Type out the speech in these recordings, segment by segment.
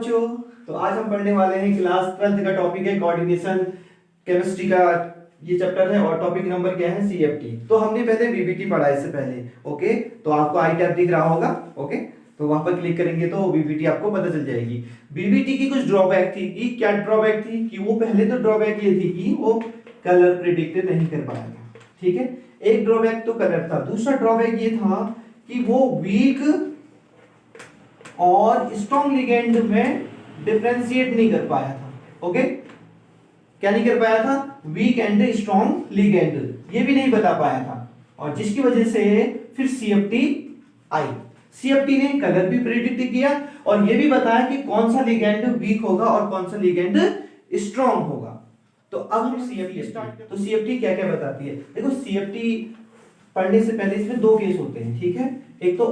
बच्चों, तो आज हम पढ़ने वाले हैं क्लास 12 का टॉपिक है कोऑर्डिनेशन केमिस्ट्री का ये चैप्टर है और टॉपिक नंबर क्या है सीएफटी। तो हमने पहले बीबीटी पढ़ा इससे पहले। ओके, तो आपको आई टैब दिख रहा होगा। ओके, तो वहां पर क्लिक करेंगे तो बीबीटी आपको पता चल जाएगी। बीबीटी की कुछ ड्रॉबैक थी कि क्या ड्रॉबैक थी कि वो पहले तो ड्रॉबैक ये थी कि वो कलर प्रिडिक्ट नहीं कर पाया था। ठीक है, एक ड्रॉबैक तो कलर था। दूसरा ड्रॉबैक ये था कि वो वीक और स्ट्रॉन्ग लिगेंड में डिफरेंशिएट नहीं कर पाया था। ओके, क्या नहीं कर पाया था? वीक एंड स्ट्रॉन्ग लिगेंड ये भी नहीं बता पाया था, और जिसकी वजह से फिर सीएफटी आई। सीएफटी ने कलर भी प्रेडिक्ट किया और ये भी बताया कि कौन सा लिगेंड वीक होगा और कौन सा लिगेंड स्ट्रॉन्ग होगा। तो अब हम सीएफटी स्टार्ट। तो सीएफटी क्या क्या बताती है? देखो, सीएफटी पढ़ने से पहले इसमें दो केस होते हैं। ठीक है, एक तो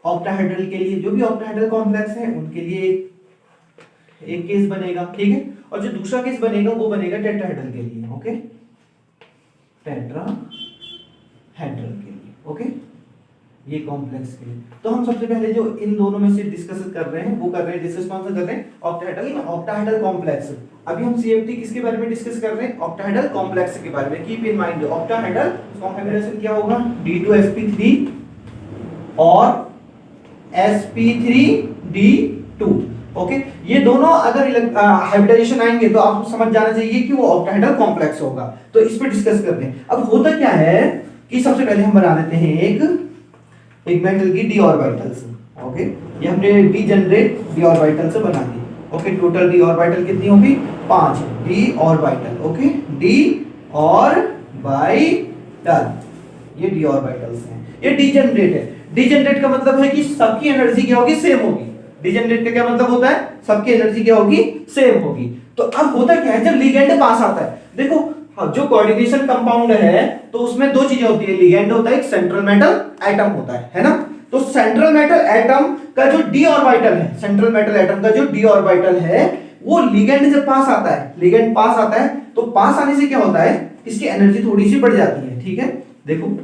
ऑक्टाहेड्रल के लिए जो भी ऑक्टाहेड्रल कॉम्प्लेक्स है उनके लिए एक केस बनेगा। ठीक है, और जो दूसरा केस बनेगा वो बनेगा टेट्राहेड्रल के लिए। ओके, टेट्राहेड्रल के लिए। ओके, ये कॉम्प्लेक्स के लिए। तो हम सबसे पहले जो इन दोनों में से डिस्कस कर रहे हैं वो कर रहे हैं, डिस्कस कौन सा कर रहे हैं? Octahedral complex. अभी हम सीएफटी किसके बारे में डिस्कस कर रहे हैं? ऑक्टाहेड्रल कॉम्प्लेक्स के बारे में। Keep in mind, octahedral combination क्या होगा? D2sp3 और sp3d2। ओके, ये दोनों अगर हाइब्रिडाइजेशन आएंगे तो आपको समझ जाना चाहिए कि वो ऑक्टाहेड्रल कॉम्प्लेक्स होगा। तो इस पे डिस्कस करते हैं। अब होता क्या है कि सबसे पहले हम बना लेते हैं एक मेटल की डी ऑर्बिटल्स। ओके, ये हमने डीजनरेट डी ऑर्बिटल से बना दी। ओके, टोटल डी ऑर्बिटल कितनी होगी? 5 D orbital. Okay, D orbital, ये डी ऑर्बिटल्स हैं। ये डीजनरेट है। डीजनरेट का मतलब है कि सबकी एनर्जी क्या होगी? सेम होगी। डीजनरेट का क्या मतलब होता है? सबकी एनर्जी क्या होगी? सेम होगी। तो अब होता क्या है जब लिगेंड पास आता है? देखो, जो कोऑर्डिनेशन कंपाउंड है तो उसमें दो चीजें होती है। लिगेंड होता है, एक सेंट्रल मेटल एटम होता है ना? तो सेंट्रल मेटल एटम का जो डी ऑर्बिटल है, सेंट्रल मेटल एटम का जो डी ऑर्बिटल है, वो लिगेंड जब पास आता है, लिगेंड पास आता है तो पास आने से क्या होता है? इसकी एनर्जी थोड़ी सी बढ़ जाती है। ठीक है, देखो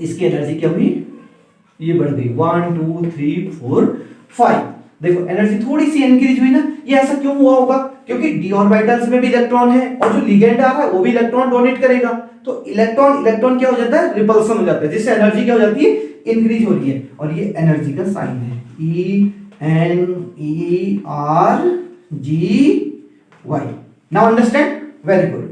इसकी एनर्जी क्या हुई? ये बढ़ गई 1 2 3 4 5। देखो एनर्जी थोड़ी सी इंक्रीज हुई ना। ये ऐसा क्यों हुआ होगा? क्योंकि डी ऑर्बिटल्स में भी इलेक्ट्रॉन है और जो लिगेंड आ रहा है वो भी इलेक्ट्रॉन डोनेट करेगा। तो इलेक्ट्रॉन क्या हो जाता है? रिपल्सन हो जाता है, जिससे एनर्जी क्या हो जाती है? इंक्रीज हो रही है। और ये एनर्जी का साइन है, ENERGY। Now understand? Very good.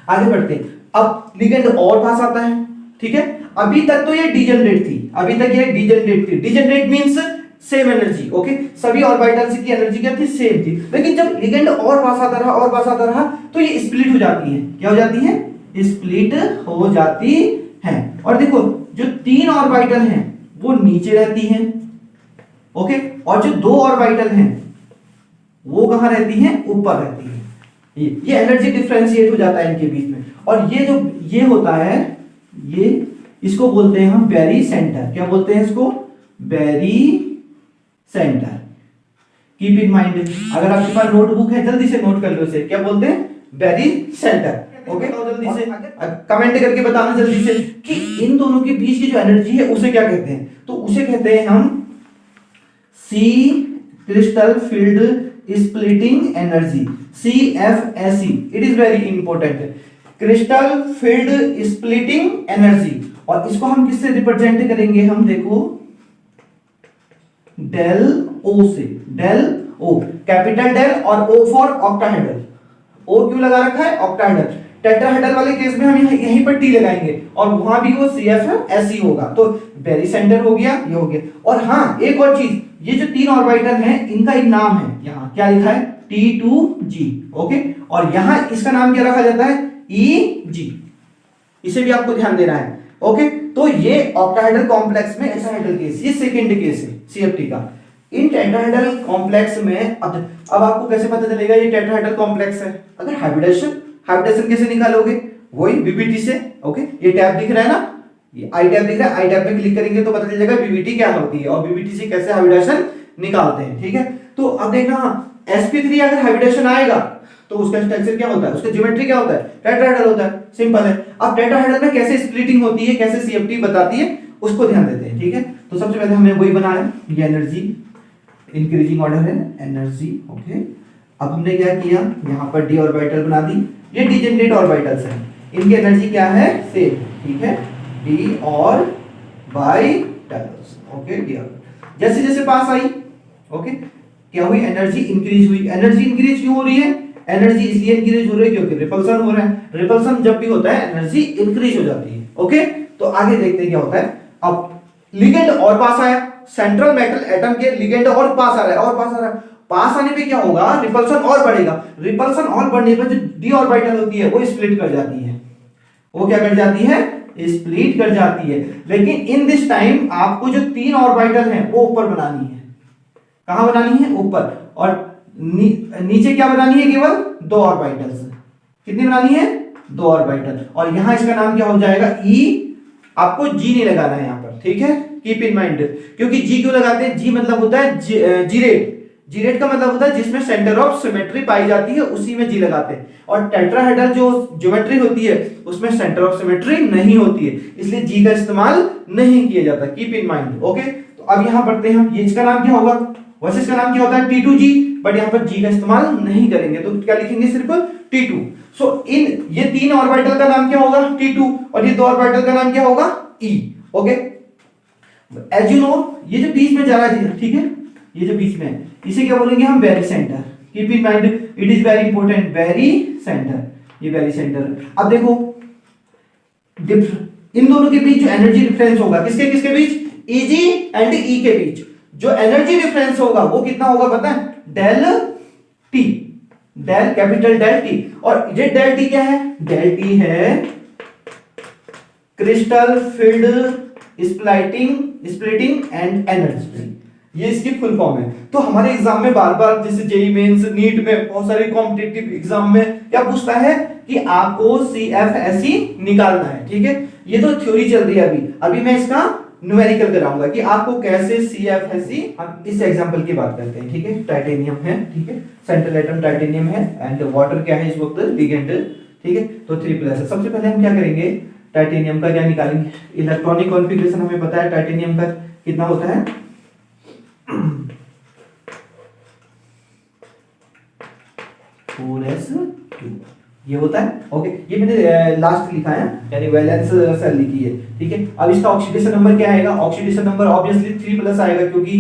आगे बढ़ते हैं। अब लिगेंड और पास आता है। ठीक है, अभी तक तो ये डीजनरेट थी, अभी तक ये डीजनरेट थी। Degenerate means same energy. Okay, सभी ऑर्बिटल्स की एनर्जी क्या थी? सेम थी। लेकिन जब लिगेंड और पास आता रहा और पास आता रहा तो ये स्प्लिट हो जाती है। क्या हो जाती है? स्प्लिट हो जाती है। और देखो जो 3 ऑर्बिटल हैं वो नीचे रहती हैं। ओके, और जो 2 ऑर्बिटल हैं वो कहां रहती हैं? ऊपर रहती है। ये एनर्जी डिफरेंशिएट हो जाता है इनके बीच में। और ये जो ये होता है, ये इसको बोलते हैं हम बैरी सेंटर। क्या बोलते हैं इसको? बैरी सेंटर। कीप इन माइंड, अगर आपके पास नोटबुक है जल्दी से नोट कर लो इसे। क्या बोलते हैं? बैरी सेंटर। ओके, जल्दी से कमेंट करके बताना जल्दी से कि इन दोनों के बीच की जो एनर्जी है उसे क्या कहते हैं? तो उसे कहते हैं हम C crystal field splitting energy, CFSE। It is very important, crystal field splitting energy. और इसको हम किससे रिप्रेजेंट करेंगे? हम देखो डेल ओ से, डेल ओ, कैपिटल डेल और ओ फॉर ऑक्टाहेड्रल। ओ क्यों लगा रखा है? ऑक्टाहेड्रल। टेट्राहेड्रल वाले केस में हम यहीं पर टी लगाएंगे और वहां भी वो CFSE होगा। तो बैरी सेंटर हो गया, ये हो गया। और हाँ, एक और चीज, ये जो 3 ऑर्बिटल हैं इनका एक नाम है। यहाँ क्या लिखा है? T2G। ओके, और यहां इसका नाम क्या रखा जाता है? EG। इसे भी आपको ध्यान देना है। ओके, तो ये ऑक्टाहेड्रल कॉम्प्लेक्स में टेट्राहेड्रल केस, ये सेकंड केस है सीएफटी का। इन टेट्राहेड्रल कॉम्प्लेक्स में अब आपको कैसे पता चलेगा ये टेट्राहेड्रल कॉम्प्लेक्स है? अगर हाइब्रिडेशन कैसे निकालोगे? वही बीबीटी से। ओके, ये टैब दिख रहा है ना, ये आई टैब दिख रहा है। आई टैब पे क्लिक करेंगे तो पता चल जाएगा बीबीटी क्या होती है और बीबीटी से कैसे हाइब्रिडेशन निकालते हैं। ठीक है, तो अब देखना, sp3 अगर हाइब्रिडेशन आएगा तो उसका स्ट्रक्चर क्या होता है? उसका ज्योमेट्री क्या होता है? टेट्राहेड्रल होता है। सिंपल है। अब टेट्राहेड्रल में कैसे स्प्लिटिंग होती है, कैसे सीएफटी बताती है, उसको ध्यान देते हैं, ठीक है। तो सबसे पहले हमने वही बनाया, ये एनर्जी इंक्रीजिंग ऑर्डर है, एनर्जी, ओके। अब हमने क्या किया, यहाँ पर डी ऑर्बिटल बना दी, ये डिजेनरेट ऑर्बिटल्स हैं, इनकी एनर्जी क्या है, सेम, ठीक है, D orbitals, okay, D orbital. जैसे जैसे पास आई, ओके, क्या हुई, एनर्जी इंक्रीज हुई। एनर्जी इंक्रीज क्यों हो रही है, एनर्जी इसलिए इंक्रीज हो रही है क्योंकि रिपल्सन हो रहा है, रिपल्सन जब भी होता है एनर्जी इंक्रीज हो जाती है, ओके। तो आगे देखते हैं क्या होता है। अब लिगेंड और पास आया, सेंट्रल मेटल एटम के लिगेंड और पास आ रहा है, और पास आ रहा है, पास आने पे क्या होगा, रिपल्सन और बढ़ेगा, रिपल्सन और बढ़ने पर जो डी ऑर्बिटल होती है वो स्प्लिट कर जाती है, वो क्या कर जाती है, स्प्लिट कर जाती है। लेकिन इन दिस टाइम आपको जो 3 ऑर्बिटल हैं वो ऊपर बनानी है, कहां बनानी है, ऊपर, और नीचे क्या बनानी है, केवल 2 ऑर्बिटल्स। कितनी बनानी है, 2 ऑर्बिटल, और यहां इसका नाम क्या हो जाएगा, ई। आपको जी नहीं लगाना है यहां पर, ठीक है, कीप इन माइंड। क्योंकि जी क्यों लगाते हैं, जी मतलब होता है जीरेट, जीरेट का मतलब होता है जिसमें सेंटर ऑफ सिमेट्री पाई जाती है, उसी में जी लगाते हैं। और टेट्राहेड्रल जो ज्योमेट्री होती है उसमें सेंटर ऑफ सिमेट्री नहीं होती है, इसलिए जी का इस्तेमाल नहीं किया जाता, कीप इन माइंड, ओके। तो अब यहां पढ़ते हैं हम, ये इसका नाम क्या होगा, वैसे इसका नाम क्या होता है, T2G, बट यहां पर जी का इस्तेमाल नहीं करेंगे, तो क्या लिखेंगे, सिर्फ T2। सो इन ये 3 ऑर्बिटल का नाम क्या होगा, T2, और ये 2 ऑर्बिटल का नाम क्या होगा, E, okay. As you know, ये जो बीच में जा रहा है, ठीक है, ये जो बीच में है इसे क्या बोलेंगे हम, very centre, keep in mind, it is very important, very centre, ये वेरी सेंटर। अब देखो इन दोनों के बीच जो एनर्जी डिफरेंस होगा, किसके किसके बीच, Eg एंड E के बीच जो एनर्जी डिफरेंस होगा वो कितना होगा पता है, delta, del capital delta. और ये डेल टी क्या है, डेल टी है crystal field splitting and energy, ये इसकी फुल फॉर्म है। तो हमारे एग्जाम में बार बार जैसे जेईई मेंस, नीट में, बहुत सारे कॉम्पिटिटिव एग्जाम में क्या पूछता है कि आपको CFSE निकालना है, ठीक है। ये तो थ्योरी चल रही है, अभी मैं इसका न्यूमेरिकल कराऊंगा कि आपको कैसे CFSE। हम इस एग्जांपल की बात करते हैं, ठीक है। टाइटेनियम है, ठीक है, सेंट्रल एटम टाइटेनियम है, एंड वाटर क्या है इस वक्त, लिगेंड, ठीक है। तो 3+ है। सबसे पहले हम क्या करेंगे, टाइटेनियम का क्या निकालेंगे, इलेक्ट्रॉनिक कॉन्फ़िगरेशन हमें पता है टाइटेनियम का कितना होता है, 4s2 ये होता है, ओके। ये मैंने लास्ट लिखा है, यानी वैलेंस सेल लिखी है, ठीक है। अब इसका ऑक्सीडेशन नंबर क्या आएगा, ऑक्सीडेशन नंबर ऑब्वियसली 3+ आएगा, क्योंकि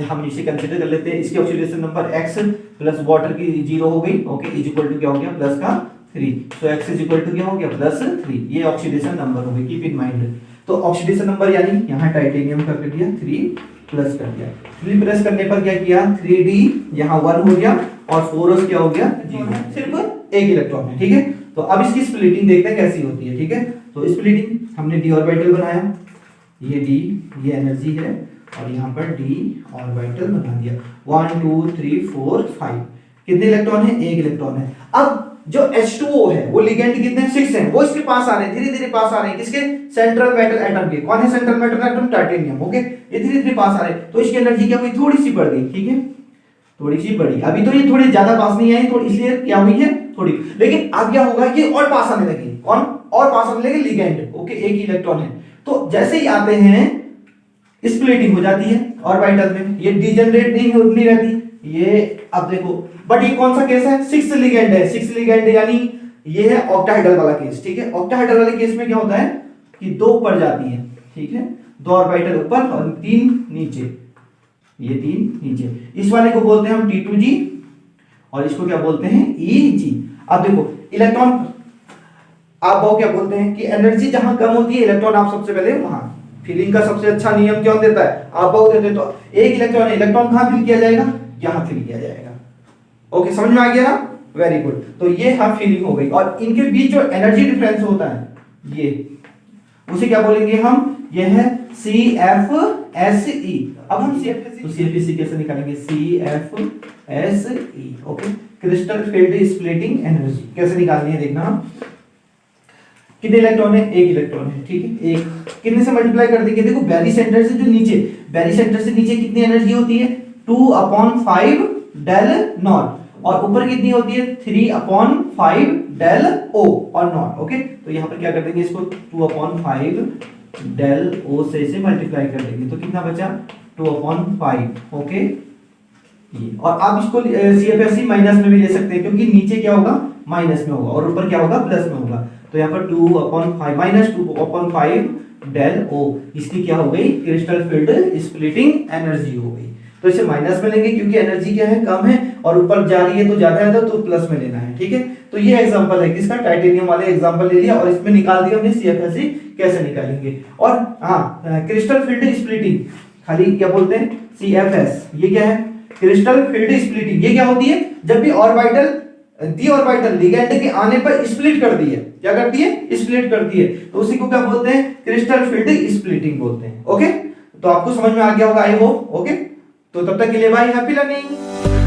हम इसे कंसीडर कर लेते हैं। इसकी oxidation number x plus water की 0 हो गई, ओके, इज इक्वल टू क्या हो गया, प्लस का 3, सो x इज इक्वल टू क्या हो गया, +3, ये ऑक्सीडेशन नंबर हो गई, कीप इन माइंड। तो ऑक्सीडेशन नंबर यानी यहाँ टाइटेनियम का कर दिया 3+ कर दिया, 3+ करने पर क्या किया, 3d यहाँ 1 हो गया, और 4s क्या हो गया, 0, सिर्फ एक इलेक्ट्रॉन है, ठीक है। तो अब इसकी स्प्लिटिंग देखते हैं कैसी होती है, ठीक है। तो स्प्लिटिंग हमने डी ऑर्बिटल बनाया, ये डी, ये एनर्जी है, और यहाँ पर डी ऑर्बिटल बना दिया, 1 2 3 4 5, कितने इलेक्ट्रॉन है, एक इलेक्ट्रॉन है। अब जो H2O है वो लिगेंड कितने 6 हैं, वो इसके पास आ रहे हैं, धीरे धीरे पास आ रहे हैं, किसके, सेंट्रल मेटल एटम के। कौन है central metal atom, titanium, okay. ये धीरे धीरे पास आ रहे हैं, तो इसकी एनर्जी क्या हुई, थोड़ी सी बढ़ गई, ठीक है, थोड़ी सी बढ़ी। अभी तो ये थोड़ी ज्यादा पास नहीं आई, थोड़ी, इसलिए क्या हुई है, थोड़ी। लेकिन अब क्या होगा कि और पास आने लगे, कौन, और पास आने लगे, लिगेंड, ओके, एक ही इलेक्ट्रॉन है। तो जैसे ही आते हैं स्प्लिटिंग हो जाती है ऑर्बिटल में, ये डिजेनरेट नहीं रहती ये। अब देखो, बट ये कौन सा केस है, 6 लिगेंड है, 6 लिगेंड यानी ये है ऑक्टाहेड्रल वाला केस, ठीक है। ऑक्टाहेड्रल वाले केस में क्या होता है कि 2 ऊपर जाती है, ठीक है, 2 ऑर्बिटल ऊपर और 3 नीचे, ये 3 नीचे। इस वाले को बोलते हैं हम T2G, और इसको क्या बोलते हैं, EG। अब देखो इलेक्ट्रॉन, आप वो क्या बोलते हैं कि एनर्जी जहां कम होती है इलेक्ट्रॉन आप सबसे पहले वहां, फिलिंग का सबसे अच्छा नियम क्या देता है, आप बहुत देते, तो एक इलेक्ट्रॉन है, इलेक्ट्रॉन कहां फिल किया जाएगा, यहां फिल किया जाएगा, ओके, समझ में आ गया ना, वेरी गुड। तो ये हाँ फिलिंग हो गई, और इनके बीच जो एनर्जी डिफरेंस होता है ये, उसे क्या बोलेंगे हम, ये है CFSE। अब हम CFSE कैसे निकालेंगे, CFSE, okay, crystal field splitting energy कैसे निकालनी है देखना। कितने इलेक्ट्रॉन है, एक इलेक्ट्रॉन है, ठीक है, एक, कितने से मल्टीप्लाई कर देंगे, देखो बैरी सेंटर से जो नीचे, बैरी सेंटर से नीचे कितनी एनर्जी होती है, 2/5 डेल नॉट, और ऊपर कितनी होती है, 3/5 डेल O और नॉट, ओके। तो यहाँ पर क्या कर देंगे इसको, 2/5 डेल ओ से इसे मल्टीप्लाई कर देंगे तो कितना बचा 2/5। ओके, ये और आप इसको CFSE माइनस में भी ले सकते हैं क्योंकि नीचे क्या होगा माइनस में होगा और ऊपर क्या होगा प्लस में होगा। तो यहाँ पर 2/5 माइनस 2/5 डेल ओ, इसकी क्या हो गई क्रिस्टल फील्ड स्प्लिटिंग एनर्जी हो गई। तो इसे माइनस में लेंगे क्योंकि एनर्जी क्या है कम है और ऊपर जा रही है तो ज्यादा है तो प्लस में लेना है। ठीक है, तो ये एग्जांपल है किसका, टाइटेनियम वाले एग्जांपल ले लिया और इसमें निकाल दिया हमने CFSE कैसे निकालेंगे। और हाँ, क्रिस्टल फील्ड स्प्लिटिंग खाली क्या बोलते हैं CFS, ये क्या है क्रिस्टल फील्ड स्प्लिटिंग। ये क्या होती है जब भी ऑर्बिटल डी ऑर्बिटल लिगेंड के आने पर स्प्लिट कर दी है, क्या करती है स्प्लिट करती है, तो उसी को क्या बोलते हैं क्रिस्टल फील्ड स्प्लिटिंग बोलते हैं। ओके, तो आपको समझ में आ गया होगा आई होप। ओके, तो तब तक के लिए बाय, हैप्पी लर्निंग।